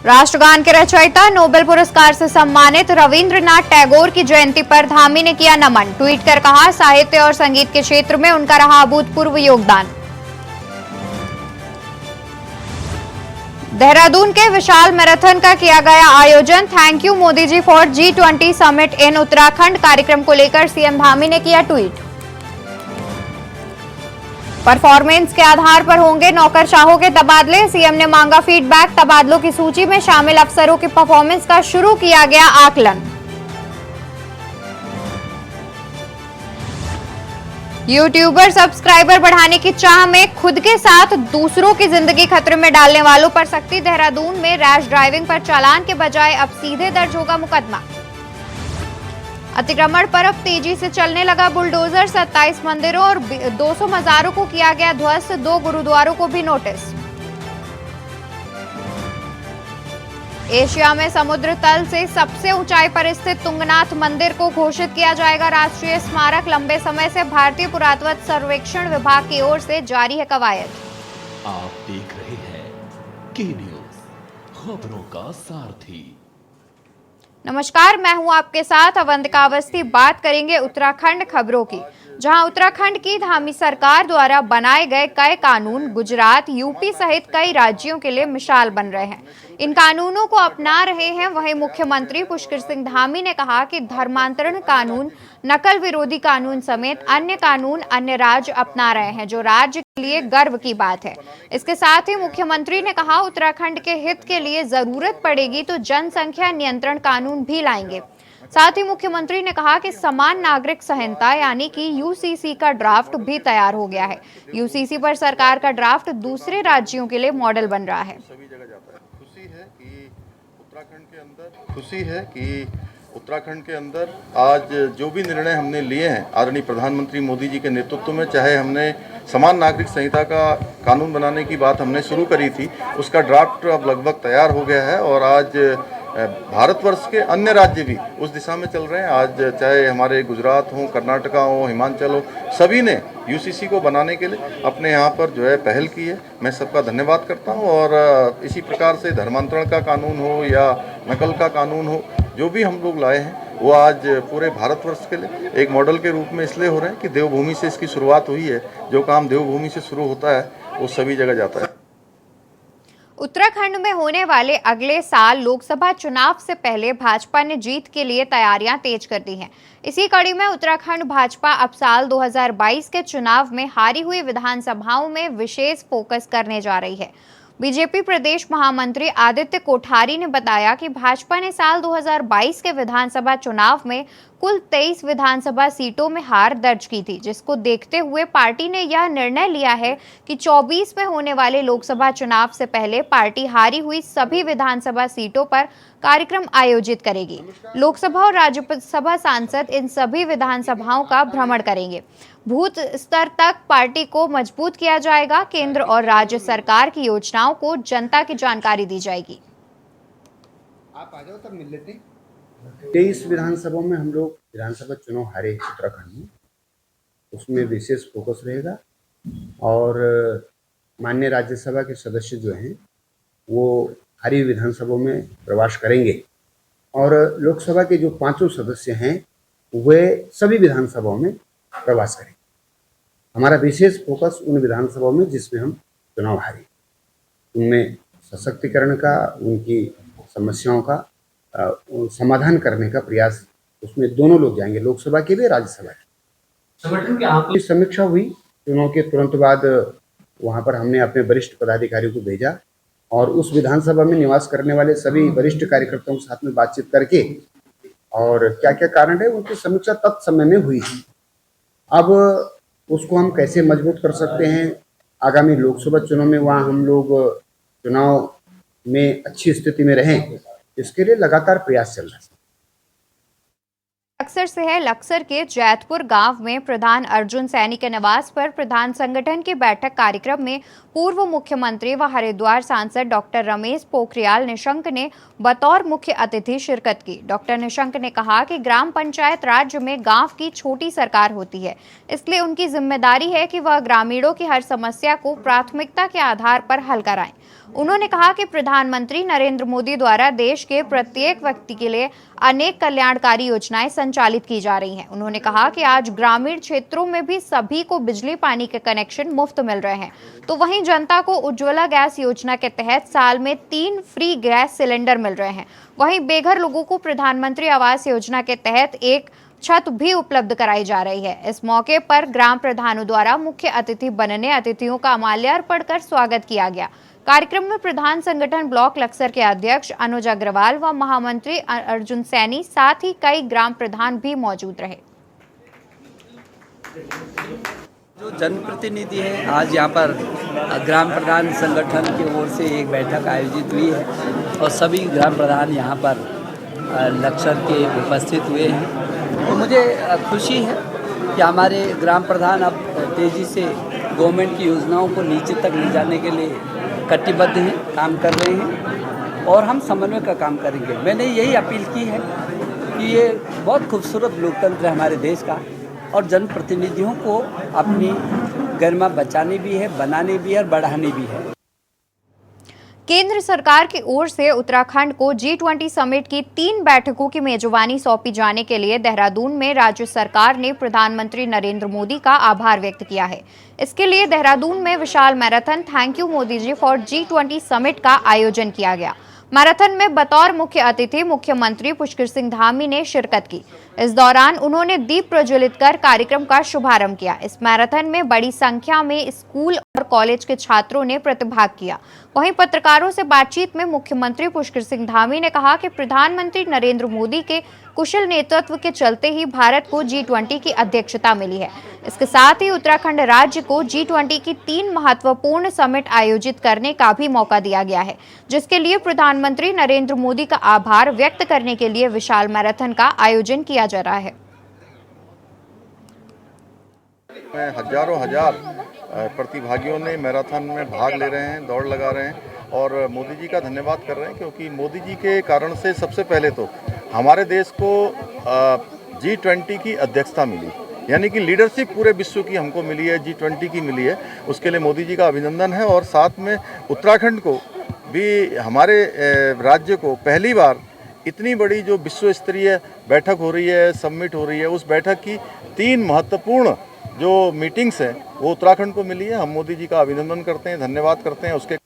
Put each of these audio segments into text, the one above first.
राष्ट्रगान के रचयिता, नोबेल पुरस्कार से सम्मानित रविंद्रनाथ टैगोर की जयंती पर धामी ने किया नमन। ट्वीट कर कहा, साहित्य और संगीत के क्षेत्र में उनका रहा अभूतपूर्व योगदान। देहरादून के विशाल मैराथन का किया गया आयोजन। Thank you Modi ji for G20 summit in Uttarakhand. कार्यक्रम को लेकर सीएम धामी ने किया ट्वीट। परफॉर्मेंस के आधार पर होंगे नौकरशाहों के तबादले। सीएम ने मांगा फीडबैक। तबादलों की सूची में शामिल अफसरों की परफॉर्मेंस का शुरू किया गया आकलन। यूट्यूबर सब्सक्राइबर बढ़ाने की चाह में खुद के साथ दूसरों की जिंदगी खतरे में डालने वालों पर सख्ती। देहरादून में रैश ड्राइविंग पर चालान के बजाय अब सीधे दर्ज होगा मुकदमा। अतिक्रमण पर अब तेजी से चलने लगा बुलडोजर। 27 मंदिरों और 200 मजारों को किया गया ध्वस्त। 2 गुरुद्वारों को भी नोटिस। एशिया में समुद्र तल से सबसे ऊंचाई पर स्थित तुंगनाथ मंदिर को घोषित किया जाएगा राष्ट्रीय स्मारक। लंबे समय से भारतीय पुरातत्व सर्वेक्षण विभाग की ओर से जारी है कवायद। आप देख रहे हैं की न्यूज, खबरों का सारथी। नमस्कार, मैं हूं आपके साथ अवंतिका अवस्थी। बात करेंगे उत्तराखंड खबरों की, जहां उत्तराखंड की धामी सरकार द्वारा बनाए गए कई कानून गुजरात, यूपी सहित कई राज्यों के लिए मिसाल बन रहे हैं। इन कानूनों को अपना रहे हैं। वहीं मुख्यमंत्री पुष्कर सिंह धामी ने कहा कि धर्मांतरण कानून, नकल विरोधी कानून समेत अन्य कानून अन्य राज्य अपना रहे हैं, जो राज्य के लिए गर्व की बात है। इसके साथ ही मुख्यमंत्री ने कहा, उत्तराखंड के हित के लिए जरूरत पड़ेगी तो जनसंख्या नियंत्रण कानून भी लाएंगे। साथ ही मुख्यमंत्री ने कहा कि समान नागरिक संहिता यानी कि यूसीसी का ड्राफ्ट भी तैयार हो गया है। यूसीसी पर सरकार का ड्राफ्ट दूसरे राज्यों के लिए मॉडल बन रहा है। खुशी है कि उत्तराखंड के अंदर आज जो भी निर्णय हमने लिए हैं आदरणीय प्रधानमंत्री मोदी जी के नेतृत्व में, चाहे हमने समान नागरिक संहिता का कानून बनाने की बात हमने शुरू करी थी, उसका ड्राफ्ट अब लगभग तैयार हो गया है और आज भारतवर्ष के अन्य राज्य भी उस दिशा में चल रहे हैं। आज चाहे हमारे गुजरात हो, कर्नाटका हो, हिमाचल हो, सभी ने यूसीसी को बनाने के लिए अपने यहाँ पर जो है पहल की है। मैं सबका धन्यवाद करता हूँ और इसी प्रकार से धर्मांतरण का कानून हो या नकल का कानून हो, जो भी हम लोग लाए हैं वो आज पूरे भारतवर्ष के लिए एक मॉडल के रूप में इसलिए हो रहे हैं कि देवभूमि से इसकी शुरुआत हुई है। जो काम देवभूमि से शुरू होता है वो सभी जगह जाता है। उत्तराखंड में होने वाले अगले साल लोकसभा चुनाव से पहले भाजपा ने जीत के लिए तैयारियां तेज कर दी हैं। इसी कड़ी में उत्तराखंड भाजपा अब साल 2022 के चुनाव में हारी हुई विधानसभाओं में विशेष फोकस करने जा रही है। बीजेपी प्रदेश महामंत्री आदित्य कोठारी ने बताया कि भाजपा ने साल 2022 के विधानसभा चुनाव में कुल 23 विधानसभा सीटों में हार दर्ज की थी, जिसको देखते हुए पार्टी ने यह निर्णय लिया है कि 24 में होने वाले लोकसभा चुनाव से पहले पार्टी हारी हुई सभी विधानसभा सीटों पर कार्यक्रम आयोजित करेगी। लोकसभा और राज्यसभा सांसद इन सभी विधानसभाओं का भ्रमण करेंगे। बूथ स्तर तक पार्टी को मजबूत किया जाएगा। केंद्र और राज्य सरकार की योजनाओं को जनता की जानकारी दी जाएगी। आप आ जाओ, तब मिल लेते हैं। 23 विधानसभाओं में हम लोग विधानसभा चुनाव हारे उत्तराखंड में, उसमें विशेष फोकस रहेगा और माननीय राज्यसभा के सदस्य जो हैं वो हारी विधानसभाओं में प्रवास करेंगे और लोकसभा के जो 5 सदस्य हैं वे सभी विधानसभाओं में प्रवास करेंगे। हमारा विशेष फोकस उन विधानसभाओं में जिसमें हम चुनाव हारे, उनमें सशक्तिकरण का, उनकी समस्याओं का समाधान करने का प्रयास, उसमें दोनों लोग जाएंगे, लोकसभा के भी, राज्यसभा के। संगठन के आपकी समीक्षा हुई चुनाव के तुरंत बाद। वहां पर हमने अपने वरिष्ठ पदाधिकारियों को भेजा और उस विधानसभा में निवास करने वाले सभी वरिष्ठ कार्यकर्ताओं के साथ में बातचीत करके और क्या क्या कारण है उनकी समीक्षा तत्समय में हुई। अब उसको हम कैसे मजबूत कर सकते हैं आगामी लोकसभा चुनाव में, वहाँ हम लोग चुनाव में अच्छी स्थिति में रहें, इसके लिए लगातार प्रयास चल रहा है। लक्सर से है। लक्सर के जैतपुर गांव में प्रधान अर्जुन सैनी के निवास पर प्रधान संगठन की बैठक कार्यक्रम में पूर्व मुख्यमंत्री व हरिद्वार सांसद डॉक्टर रमेश पोखरियाल निशंक ने बतौर मुख्य अतिथि शिरकत की। डॉक्टर निशंक ने कहा कि ग्राम पंचायत राज्य में गांव की छोटी सरकार होती है, इसलिए उनकी जिम्मेदारी है कि वह ग्रामीणों की हर समस्या को प्राथमिकता के आधार पर हल कराएं। उन्होंने कहा कि प्रधानमंत्री नरेंद्र मोदी द्वारा देश के प्रत्येक व्यक्ति के लिए अनेक कल्याणकारी योजनाएं संचालित की जा रही हैं। उन्होंने कहा कि आज ग्रामीण क्षेत्रों में भी सभी को बिजली पानी के कनेक्शन मुफ्त मिल रहे हैं, तो वहीं जनता को उज्ज्वला गैस योजना के तहत साल में 3 फ्री गैस सिलेंडर मिल रहे हैं। वहीं बेघर लोगों को प्रधानमंत्री आवास योजना के तहत एक छत भी उपलब्ध कराई जा रही है। इस मौके पर ग्राम प्रधानों द्वारा मुख्य अतिथि बनने अतिथियों का माल्यार्पण कर स्वागत किया गया। कार्यक्रम में प्रधान संगठन ब्लॉक लक्सर के अध्यक्ष अनुज अग्रवाल व महामंत्री अर्जुन सैनी, साथ ही कई ग्राम प्रधान भी मौजूद रहे। जो जनप्रतिनिधि हैं, आज यहाँ पर ग्राम प्रधान संगठन की ओर से एक बैठक आयोजित हुई है और सभी ग्राम प्रधान यहाँ पर लक्सर के उपस्थित हुए हैं। तो मुझे खुशी है कि हमारे ग्राम प्रधान अब तेज़ी से गवर्नमेंट की योजनाओं को नीचे तक ले जाने के लिए कटिबद्ध हैं, काम कर रहे हैं और हम समन्वय का काम करेंगे। मैंने यही अपील की है कि ये बहुत खूबसूरत लोकतंत्र है हमारे देश का और जनप्रतिनिधियों को अपनी गरिमा बचानी भी है, बनानी भी है और बढ़ानी भी है। केंद्र सरकार की ओर से उत्तराखंड को G20 समिट की 3 बैठकों की मेजबानी सौंपी जाने के लिए देहरादून में राज्य सरकार ने प्रधानमंत्री नरेंद्र मोदी का आभार व्यक्त किया है। इसके लिए देहरादून में विशाल marathon thank you Modi ji for G20 summit का आयोजन किया गया। मैराथन में बतौर मुख्य अतिथि मुख्यमंत्री पुष्कर सिंह धामी ने शिरकत की। इस दौरान उन्होंने दीप प्रज्वलित कर कार्यक्रम का शुभारंभ किया। इस मैराथन में बड़ी संख्या में स्कूल और कॉलेज के छात्रों ने प्रतिभाग किया। वहीं पत्रकारों से बातचीत में मुख्यमंत्री पुष्कर सिंह धामी ने कहा कि प्रधानमंत्री नरेंद्र मोदी के कुशल नेतृत्व के चलते ही भारत को G20 की अध्यक्षता मिली है। इसके साथ ही उत्तराखंड राज्य को G20 की 3 महत्वपूर्ण समिट आयोजित करने का भी मौका दिया गया है, जिसके लिए प्रधानमंत्री नरेंद्र मोदी का आभार व्यक्त करने के लिए विशाल मैराथन का आयोजन किया जा रहा है। हजारों प्रतिभागियों ने मैराथन में भाग ले रहे हैं, दौड़ लगा रहे हैं और मोदी जी का धन्यवाद कर रहे हैं, क्योंकि मोदी जी के कारण से सबसे पहले तो हमारे देश को G20 की अध्यक्षता मिली, यानी कि लीडरशिप पूरे विश्व की हमको मिली है, G20 की मिली है। उसके लिए मोदी जी का अभिनंदन है और साथ में उत्तराखंड को भी, हमारे राज्य को पहली बार इतनी बड़ी जो विश्व स्तरीय बैठक हो रही है, समिट हो रही है, उस बैठक की 3 महत्वपूर्ण जो मीटिंग्स हैं वो उत्तराखंड को मिली है। हम मोदी जी का अभिनंदन करते हैं, धन्यवाद करते हैं उसके।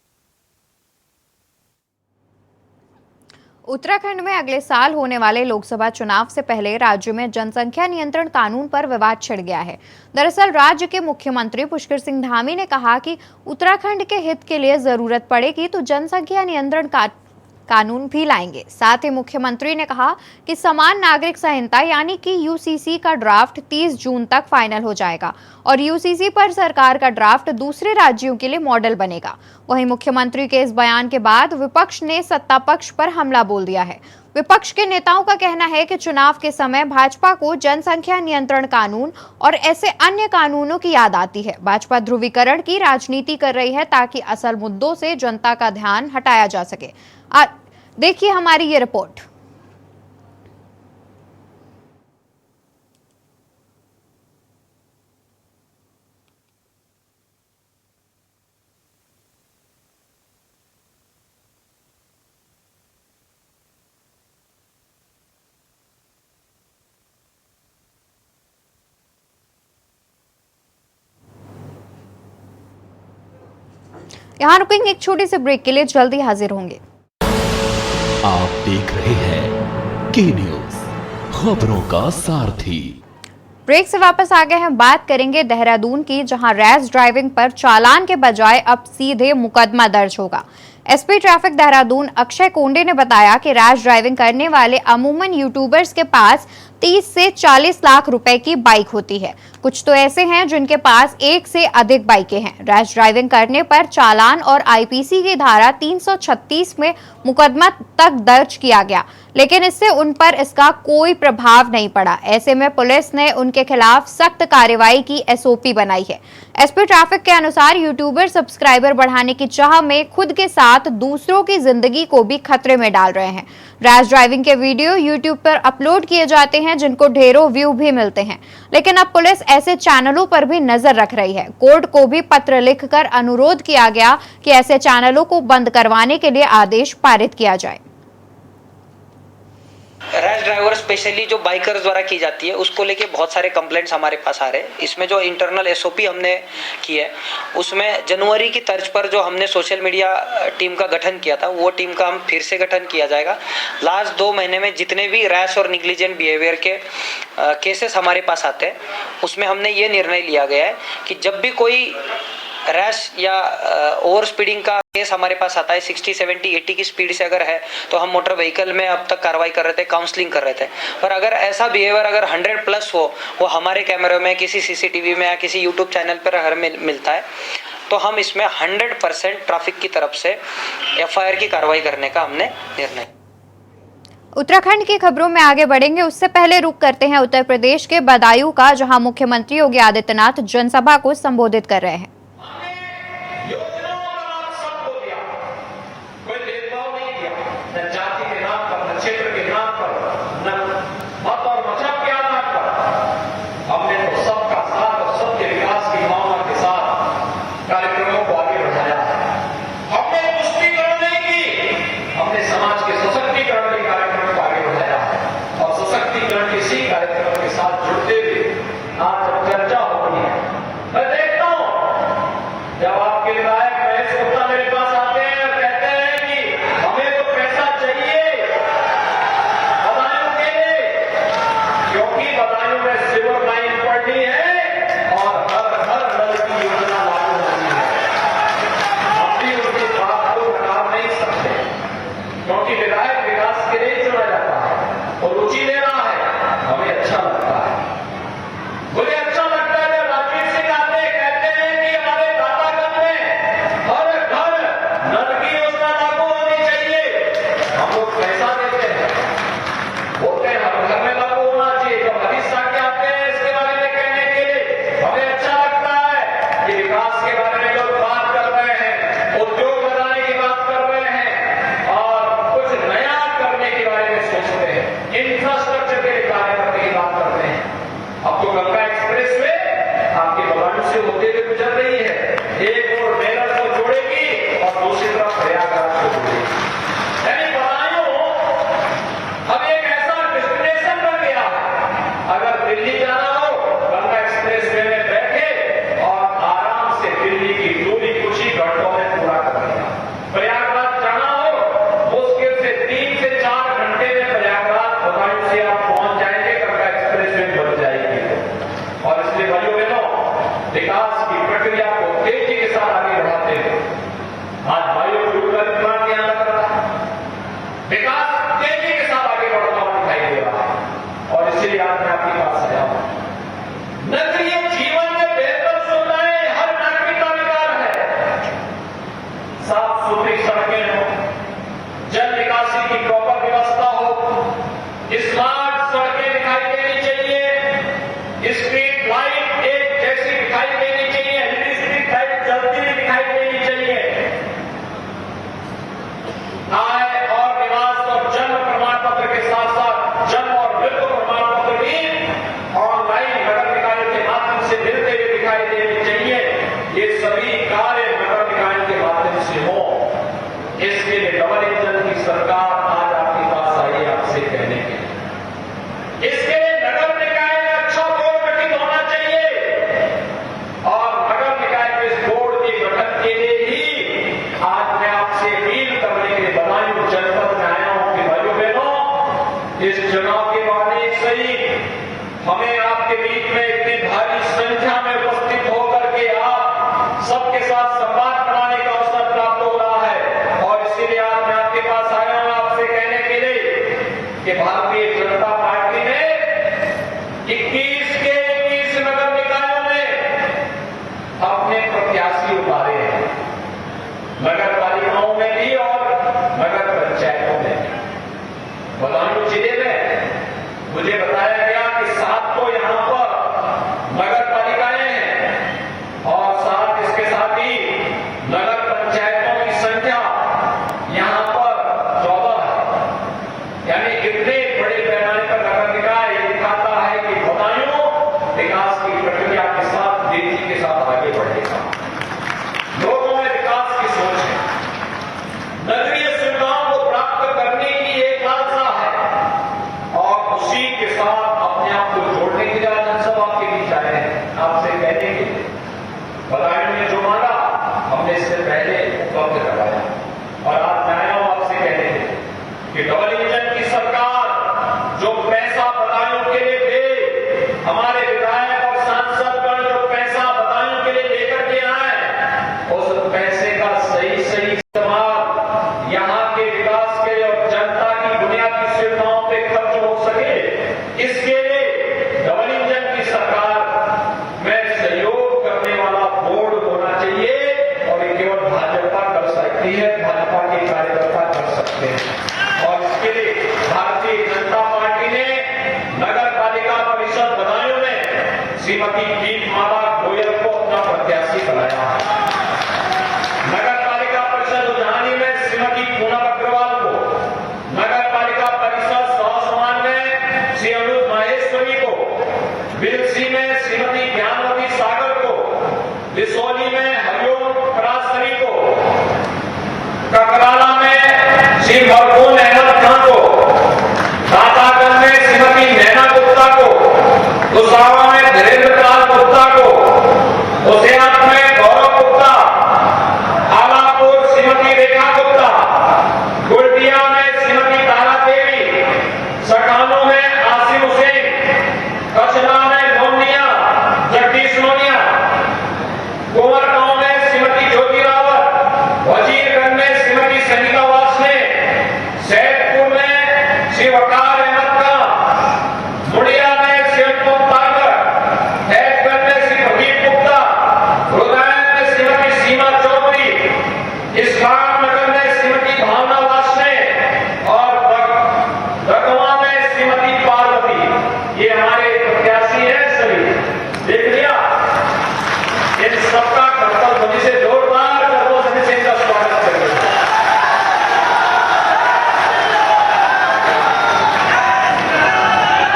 उत्तराखंड में अगले साल होने वाले लोकसभा चुनाव से पहले राज्य में जनसंख्या नियंत्रण कानून पर विवाद छिड़ गया है। दरअसल राज्य के मुख्यमंत्री पुष्कर सिंह धामी ने कहा कि उत्तराखंड के हित के लिए जरूरत पड़ेगी तो जनसंख्या नियंत्रण कानून भी लाएंगे। साथ ही मुख्यमंत्री ने कहा कि समान नागरिक संहिता यानी कि यूसीसी का ड्राफ्ट 30 जून तक फाइनल हो जाएगा और यूसीसी पर सरकार का ड्राफ्ट दूसरे राज्यों के लिए मॉडल बनेगा। वहीं मुख्यमंत्री के इस बयान के बाद विपक्ष ने सत्ता पक्ष पर हमला बोल दिया है। विपक्ष के नेताओं का कहना है कि चुनाव के समय भाजपा को जनसंख्या नियंत्रण कानून और ऐसे अन्य कानूनों की याद आती है। भाजपा ध्रुवीकरण की राजनीति कर रही है ताकि असल मुद्दों से जनता का ध्यान हटाया जा सके। देखिए हमारी ये रिपोर्ट। यहां रुकेंगे एक छोटे से ब्रेक के लिए, जल्दी हाजिर होंगे। आप देख रहे हैं के न्यूज, खबरों का सारथी। ब्रेक से वापस आ गए हैं। बात करेंगे देहरादून की, जहां रैश ड्राइविंग पर चालान के बजाय अब सीधे मुकदमा दर्ज होगा। एसपी ट्रैफिक देहरादून अक्षय कोंडे ने बताया कि रैश ड्राइविंग करने वाले अमूमन यूट्यूबर्स के पास 30 से 40 लाख रुपए की बाइक होती है। कुछ तो ऐसे हैं जिनके पास एक से अधिक बाइकें हैं। रैश ड्राइविंग करने पर चालान और आईपीसी की धारा 336 में मुकदमा तक दर्ज किया गया, लेकिन इससे उन पर इसका कोई प्रभाव नहीं पड़ा। ऐसे में पुलिस ने उनके खिलाफ सख्त कार्रवाई की एसओपी बनाई है। एसपी ट्रैफिक के अनुसार यूट्यूबर सब्सक्राइबर बढ़ाने की चाह में खुद के साथ दूसरों की जिंदगी को भी खतरे में डाल रहे हैं। रैश ड्राइविंग के वीडियो यूट्यूब पर अपलोड किए जाते हैं जिनको ढेरों व्यू भी मिलते हैं, लेकिन अब पुलिस ऐसे चैनलों पर भी नजर रख रही है। कोर्ट को भी पत्र लिखकर अनुरोध किया गया कि ऐसे चैनलों को बंद करवाने के लिए आदेश पारित किया जाए। रैश ड्राइवर स्पेशली जो बाइकर्स द्वारा की जाती है उसको लेके बहुत सारे कंप्लेंट्स हमारे पास आ रहे हैं। इसमें जो इंटरनल एसओपी हमने की है उसमें जनवरी की तर्ज पर जो हमने सोशल मीडिया टीम का गठन किया था वो टीम का हम फिर से गठन किया जाएगा। लास्ट 2 महीने में जितने भी रैश और निग्लिजेंट बिहेवियर के केसेस हमारे पास आते हैं उसमें हमने ये निर्णय लिया गया है कि जब भी कोई रैश या ओवर स्पीडिंग का केस हमारे पास आता है 60, 70, 80 की स्पीड से अगर है तो हम मोटर व्हीकल में अब तक कार्रवाई कर रहे थे, काउंसलिंग कर रहे थे। पर अगर ऐसा बिहेवियर अगर 100+ हो, वो हमारे कैमरे में, किसी सीसीटीवी में या किसी यूट्यूब चैनल पर हर मिलता है, तो हम इसमें 100% ट्रैफिक की तरफ से एफआईआर की कार्रवाई करने का हमने निर्णय। उत्तराखंड की खबरों में आगे बढ़ेंगे, उससे पहले रुक करते हैं उत्तर प्रदेश के बदायूं का, जहां मुख्यमंत्री योगी आदित्यनाथ जनसभा को संबोधित कर रहे हैं। इसके लिए डबल इंजन की सरकार आज जबलपुर जिले में मुझे बताया गया कि 7 तो यहाँ पर नगर पालिकाएं हैं और साथ इसके साथ ही नगर पंचायतों की संख्या यहाँ पर 14 है। यानी इतने बड़े पैमाने पर नगर निकाय ये दिखाता है कि बदायूं विकास की प्रक्रिया के साथ तेजी के साथ आगे बढ़ेगा। लोगों में विकास की सोच है, नगरीय सुविधाओं को प्राप्त करने की एक लालसा है और उसी के साथ अपने आप को जोड़ने के लिए जनसभा के बीच आए हैं आपसे कहने के लिए। बदायूं ने जो मांगा हमने इससे पहले उपलब्ध करवाया और आज मैं आया हूं आपसे कहने के लिए कि डबल इंजन की सरकार जो पैसा बदायूं के लिए दे, हमारे विधायक और सांसदगण जो पैसा बदायूं के लिए लेकर के आए, उस पैसे का सही इस्तेमाल यहाँ के विकास के और जनता की बुनियादी सुविधाओं पे खर्च हो सके, इसके लिए डबल इंजन की सरकार में सहयोग करने वाला बोर्ड होना चाहिए और ये केवल भाजपा कर सकती है, भाजपा के कार्यकर्ता कर सकते हैं। और इसके लिए भारतीय जनता पार्टी ने नगर पालिका परिषद बदायूं में श्रीमती दीपमाला गोयल को अपना प्रत्याशी बनाया है। नगर पालिका परिषद उजानी में श्रीमती पूनम अग्रवाल को, नगर पालिका परिषद सौसमान में श्री अनुज माहेश्वरी को, बिलसी में श्रीमती ज्ञानवती सागर को, दिसौली में हरिओम परासरी को, ककराला में श्री मरकून अहमद खान को, दातागंज में श्रीमती नैना गुप्ता को, कुसावा में धीरेन्द्र पाल गुप्ता को, हुसैनपुर में गौरव गुप्ता, आलापुर श्रीमती रेखा गुप्ता, गुड़िया में श्रीमती तारा देवी, सकानो में आसिम हुसैन, कचला में मोनिया जगदीश मोनिया, कुंवरगांव में श्रीमती ज्योति रावत, वजीरगंज में श्रीमती सनिका वासने, सैदपुर में श्री वकार अहमद खान, मुड़िया में श्री अनुपम ताकर, हैदगंज में श्री प्रदीप गुप्ता, रुदायन में श्रीमती सीमा चौधरी, इस्लाम नगर में श्रीमती भावना वासने और दगवा में श्रीमती पार्वती। ये हमारे प्रत्याशी हैं सभी, देख लिया। इन सबका कर्तव्य ध्वनि से जोरदार कर्तव्य से इनका स्वागत करेंगे।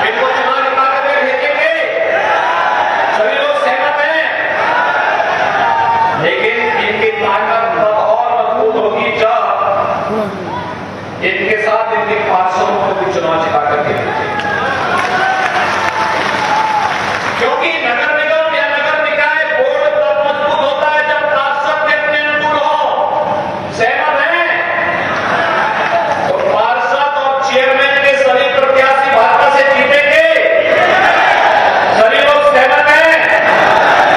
इनको चुनाव निकाल कर भेजेंगे, सभी लोग सहमत हैं, लेकिन इनकी ताकत तब और मजबूत होगी जब इनके साथ इनके पार्षदों को भी चुनाव जिता करके भेजेंगे। क्योंकि नगर निगम या नगर निकाय बोर्ड तब मजबूत होता है जब पार्षद भी अपने अनुकूल हो। सहमत हैं? तो पार्षद और चेयरमैन के सभी प्रत्याशी भाजपा से जीतेंगे, सभी लोग सहमत हैं?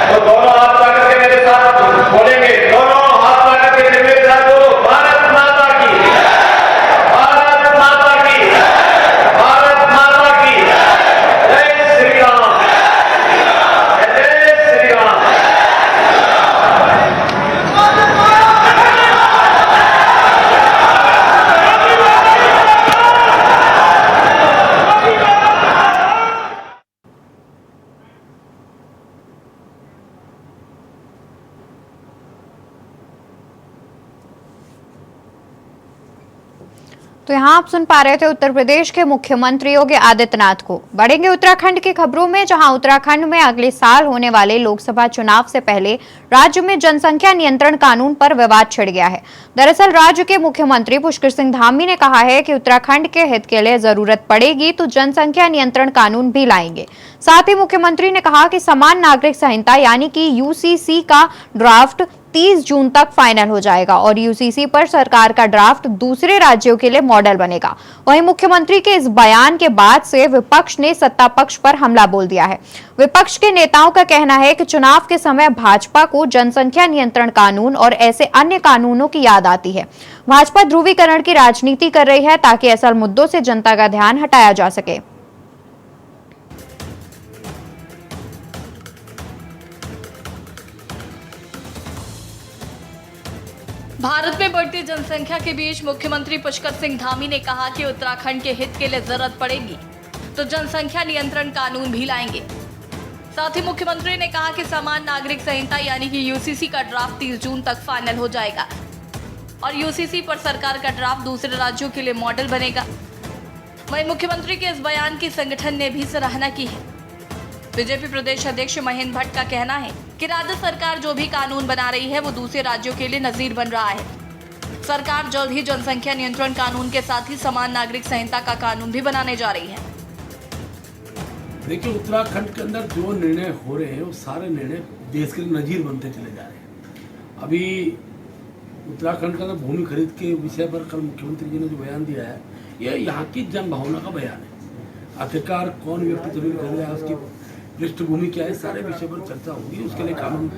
तो दोनों हाथ लगा करके मेरे साथ बोलेंगे, दोनों हाथ लगा करके मेरे साथ बोलो, भारत माता की, भारत माता की, भारत माता की, जय श्री राम, जय श्री राम। तो यहाँ आप सुन पा रहे थे उत्तर प्रदेश के मुख्यमंत्री योगी आदित्यनाथ को। बढ़ेंगे उत्तराखंड की खबरों में, जहां उत्तराखंड में अगले साल होने वाले लोकसभा चुनाव से पहले राज्य में जनसंख्या नियंत्रण कानून पर विवाद छिड़ गया है। दरअसल राज्य के मुख्यमंत्री पुष्कर सिंह धामी ने कहा है कि उत्तराखंड के हित के लिए जरूरत पड़ेगी तो जनसंख्या नियंत्रण कानून भी लाएंगे। साथ ही मुख्यमंत्री ने कहा कि समान नागरिक संहिता यानी कि यूसीसी का ड्राफ्ट 30 जून तक फाइनल हो जाएगा और यूसीसी पर सरकार का ड्राफ्ट दूसरे राज्यों के लिए मॉडल बनेगा। वहीं मुख्यमंत्री के इस बयान के बाद से विपक्ष ने सत्ता पक्ष पर हमला बोल दिया है। विपक्ष के नेताओं का कहना है कि चुनाव के समय भाजपा को जनसंख्या नियंत्रण कानून और ऐसे अन्य कानूनों की याद आती है। भाजपा ध्रुवीकरण की राजनीति कर रही है ताकि असल मुद्दों से जनता का ध्यान हटाया जा सके। भारत में बढ़ती जनसंख्या के बीच मुख्यमंत्री पुष्कर सिंह धामी ने कहा कि उत्तराखंड के हित के लिए जरूरत पड़ेगी तो जनसंख्या नियंत्रण कानून भी लाएंगे। साथ ही मुख्यमंत्री ने कहा कि सामान्य नागरिक संहिता यानी कि यूसीसी का ड्राफ्ट 30 जून तक फाइनल हो जाएगा और यूसीसी पर सरकार का ड्राफ्ट दूसरे राज्यों के लिए मॉडल बनेगा। वहीं मुख्यमंत्री के इस बयान की संगठन ने भी सराहना की है। बीजेपी प्रदेश अध्यक्ष महेंद्र भट्ट का कहना है कि राज्य सरकार जो भी कानून बना रही है वो दूसरे राज्यों के लिए नजीर बन रहा है। सरकार जल्द ही जनसंख्या नियंत्रण कानून के साथ ही समान नागरिक संहिता का कानून भी बनाने जा रही है। देखिए, उत्तराखंड के अंदर जो निर्णय हो रहे हैं वो सारे निर्णय देश के लिए नजीर बनते चले जा रहे हैं। अभी उत्तराखंड का भूमि खरीद के विषय पर कल मुख्यमंत्री जी ने जो बयान दिया है, यह यहाँ की जन भावना का बयान है। आखिरकार कौन व्यक्ति जमीन खरीद रहा है, उसकी पृष्ठभूमि क्या है, सारे विषय पर चर्चा होगी। उसके लिए कानून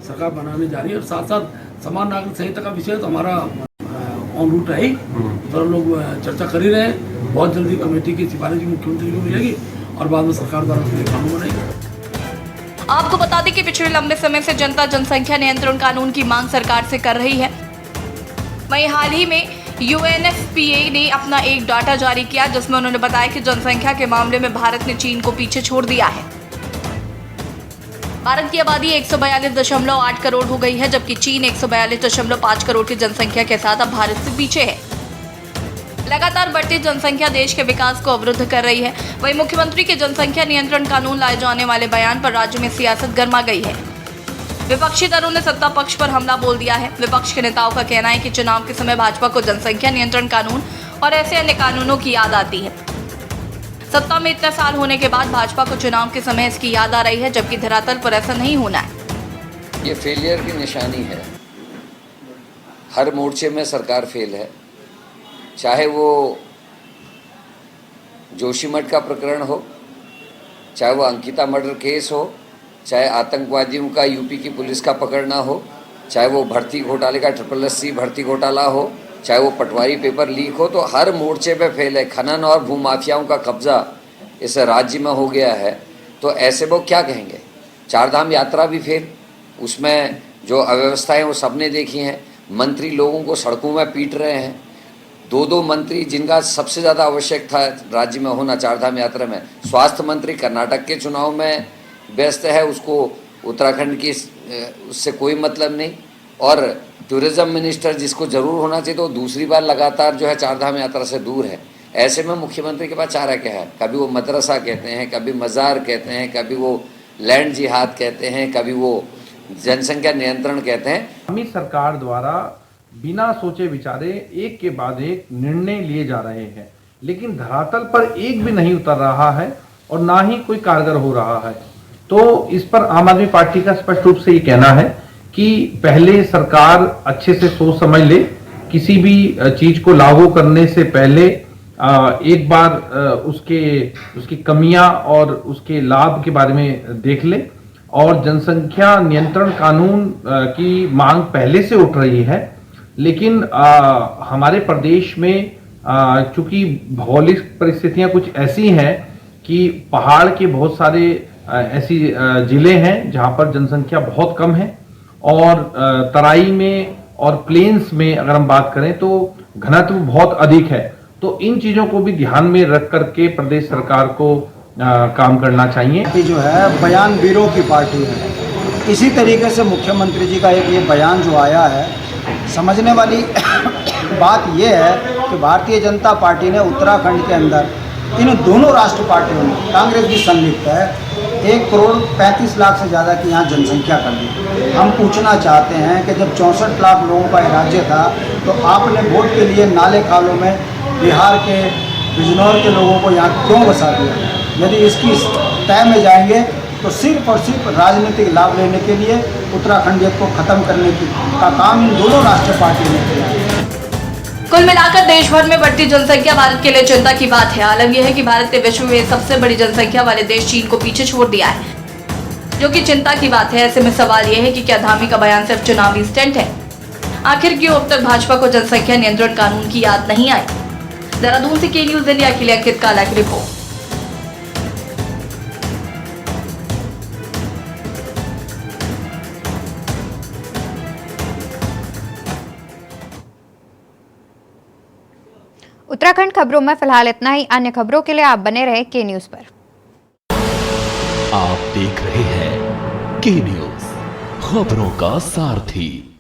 सरकार बनाने जा रही है और साथ साथ समान नागरिक संहिता का विषय तो हमारा ऑन रूट है ही, तो हम लोग चर्चा कर ही रहे हैं। बहुत जल्दी कमेटी की सिफारिश मुख्यमंत्री को मिलेगी और बाद में सरकार द्वारा उसके लिए कानून बनेगा। आपको बता दें कि पिछले लंबे समय से जनता जनसंख्या नियंत्रण कानून की मांग सरकार से कर रही है। वहीं हाल ही में UNFPA ने अपना एक डाटा जारी किया जिसमें उन्होंने बताया कि जनसंख्या के मामले में भारत ने चीन को पीछे छोड़ दिया है। भारत की आबादी 142.8 करोड़ हो गई है, जबकि चीन 142.5 करोड़ की जनसंख्या के साथ अब भारत से पीछे है। लगातार बढ़ती जनसंख्या देश के विकास को अवरुद्ध कर रही है। वहीं मुख्यमंत्री के जनसंख्या नियंत्रण कानून लाए जाने वाले बयान पर राज्य में सियासत गर्मा गई है। विपक्षी दलों ने सत्ता पक्ष पर हमला बोल दिया है। विपक्ष के नेताओं का कहना है कि चुनाव के समय भाजपा को जनसंख्या नियंत्रण कानून और ऐसे अन्य कानूनों की याद आती है। सत्ता में इतने साल होने के बाद भाजपा को चुनाव के समय इसकी याद आ रही है, जबकि धरातल पर ऐसा नहीं होना है। ये फेलियर की निशानी है। हर मोर्चे में सरकार फेल है, चाहे वो जोशीमठ का प्रकरण हो, चाहे वो अंकिता मर्डर केस हो, चाहे आतंकवादियों का यूपी की पुलिस का पकड़ना हो, चाहे वो भर्ती घोटाले का SSSC भर्ती घोटाला हो, चाहे वो पटवारी पेपर लीक हो, तो हर मोर्चे पे फेल है। खनन और भूमाफियाओं का कब्जा इस राज्य में हो गया है, तो ऐसे वो क्या कहेंगे। चारधाम यात्रा भी फेल, उसमें जो अव्यवस्थाएं वो सबने देखी हैं। मंत्री लोगों को सड़कों में पीट रहे हैं। दो मंत्री जिनका सबसे ज़्यादा आवश्यक था राज्य में होना चारधाम यात्रा में, स्वास्थ्य मंत्री कर्नाटक के चुनाव में व्यस्त है, उसको उत्तराखंड की उससे कोई मतलब नहीं, और टूरिज्म मिनिस्टर जिसको ज़रूर होना चाहिए तो दूसरी बार लगातार जो है चारधाम यात्रा से दूर है। ऐसे में मुख्यमंत्री के पास चारा क्या है। कभी वो मदरसा कहते हैं, कभी मज़ार कहते हैं, कभी वो लैंड जिहाद कहते हैं, कभी वो जनसंख्या नियंत्रण कहते हैं। हमारी सरकार द्वारा बिना सोचे विचारे एक के बाद एक निर्णय लिए जा रहे हैं, लेकिन धरातल पर एक भी नहीं उतर रहा है और ना ही कोई कारगर हो रहा है। तो इस पर आम आदमी पार्टी का स्पष्ट रूप से ये कहना है कि पहले सरकार अच्छे से सोच समझ ले, किसी भी चीज को लागू करने से पहले एक बार उसकी कमियां और उसके लाभ के बारे में देख ले। और जनसंख्या नियंत्रण कानून की मांग पहले से उठ रही है, लेकिन हमारे प्रदेश में चूंकि भौगोलिक परिस्थितियां कुछ ऐसी हैं कि पहाड़ के बहुत सारे ऐसी जिले हैं जहां पर जनसंख्या बहुत कम है, और तराई में और प्लेन्स में अगर हम बात करें तो घनत्व बहुत अधिक है। तो इन चीजों को भी ध्यान में रख करके प्रदेश सरकार को काम करना चाहिए। कि जो है बयान वीरों की पार्टी है, इसी तरीके से मुख्यमंत्री जी का एक ये बयान जो आया है, समझने वाली बात ये है कि भारतीय जनता पार्टी ने उत्तराखंड के अंदर इन दोनों राष्ट्र पार्टियों में, कांग्रेस भी संलिप्त है, 1,35,00,000 से ज़्यादा की यहाँ जनसंख्या कर दी। हम पूछना चाहते हैं कि जब 64 लाख लोगों का राज्य था तो आपने वोट के लिए नाले खालों में बिहार के बिजनौर के लोगों को यहाँ क्यों बसा दिया। यदि इसकी तय में जाएंगे तो सिर्फ और सिर्फ राजनीतिक लाभ लेने के लिए उत्तराखंडियत को खत्म करने का काम इन दोनों राष्ट्रीय पार्टी ने किया है। कुल मिलाकर देश भर में बढ़ती जनसंख्या भारत के लिए चिंता की बात है। आलम यह है कि भारत ने विश्व में सबसे बड़ी जनसंख्या वाले देश चीन को पीछे छोड़ दिया है, जो कि चिंता की बात है। ऐसे में सवाल यह है कि क्या धामी का बयान सिर्फ चुनावी स्टंट है। आखिर क्यों अब तक भाजपा को जनसंख्या नियंत्रण कानून की याद नहीं आई। देहरादून से के न्यूज इंडिया के लिए अंकित काला की रिपोर्ट। उत्तराखंड खबरों में फिलहाल इतना ही। अन्य खबरों के लिए आप बने रहे के न्यूज पर। आप देख रहे हैं के न्यूज, खबरों का सारथी।